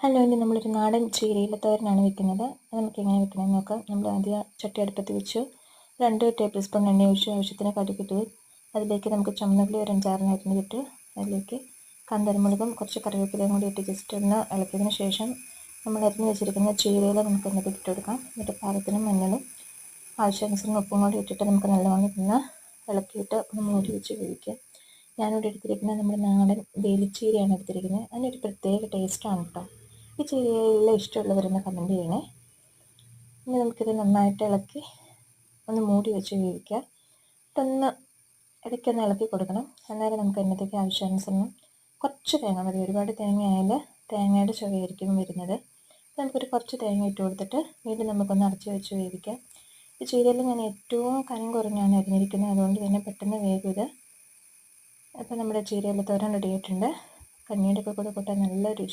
Hello, ഇനി നമ്മളൊരു നാടൻ ചീരയില തോരനാണ് വെക്കുന്നത്. അത് നമുക്ക് എങ്ങനെ വെക്കണമെന്ന് നോക്കാം. നമ്മൾ ആദ്യം ചട്ടി അടുപ്പത്ത് വെച്ചു 2 ടേബിൾ സ്പൂൺ എണ്ണ ഒഴിച്ച് ആവശ്യത്തിന് കടുകിട്ട് അതിലേക്ക് നമുക്ക് ചുവന്നുള്ളി ഒരു 5-6 അരിഞ്ഞിട്ട് അതിലേക്ക് കാന്താരിമുളകും കുറച്ച് കറിവേപ്പിലയും കൂടി ഇട്ട് ജസ്റ്റ് ഒന്ന് ഇളക്കിയതിന് ശേഷം നമ്മൾ അരിഞ്ഞ് വെച്ചിരിക്കുന്ന ചീരയില നമുക്ക് അതിലേക്ക് ഇട്ട് കൊടുക്കാം. എന്നിട്ട് പാകത്തിന് മഞ്ഞളും ആവശ്യാനുസരണം ഉപ്പും കൂടി ഇട്ടിട്ട് നമുക്ക് നല്ലവണ്ണം ഇന്ന് ഇളക്കിയിട്ട് ഒന്ന് മൂടി വെച്ച് വേവിക്കാം. ഞാനിവിടെ എടുത്തിരിക്കുന്നത് നമ്മുടെ നാടൻ വേലിച്ചീരയാണ് എടുത്തിരിക്കുന്നത്. അതിനൊരു പ്രത്യേക ടേസ്റ്റാണ് കേട്ടോ. ഈ ചീരയെല്ലാം ഇഷ്ടമുള്ളവരൊന്ന് കമൻറ്റ് ചെയ്യണേ. ഇനി നമുക്കിത് നന്നായിട്ട് ഇളക്കി ഒന്ന് മൂടി വെച്ച് വേവിക്കാം. ഇതൊന്ന് ഇടയ്ക്കൊന്ന് ഇളക്കി കൊടുക്കണം. അന്നേരം നമുക്ക് അതിനകത്തേക്ക് ആവശ്യാനുസരണം കുറച്ച് തേങ്ങ മതി. ഒരുപാട് തേങ്ങ ആയാൽ തേങ്ങയുടെ ചുവയായിരിക്കും വരുന്നത്. നമുക്കൊരു കുറച്ച് തേങ്ങ ഇട്ട് കൊടുത്തിട്ട് വീണ്ടും നമുക്കൊന്ന് അടച്ച് വെച്ച് വേവിക്കാം. ഈ ചീരയിൽ ഞാൻ ഏറ്റവും കനം കുറഞ്ഞാണ് അരിഞ്ഞിരിക്കുന്നത്, അതുകൊണ്ട് തന്നെ പെട്ടെന്ന് വേഗം ഇത്. അപ്പോൾ നമ്മുടെ ചീരയില തോരൻ റെഡി ആയിട്ടുണ്ട്. കഞ്ഞിയുടെ ഒക്കെ കൂടെ കൂട്ടാൻ നല്ല രുചി.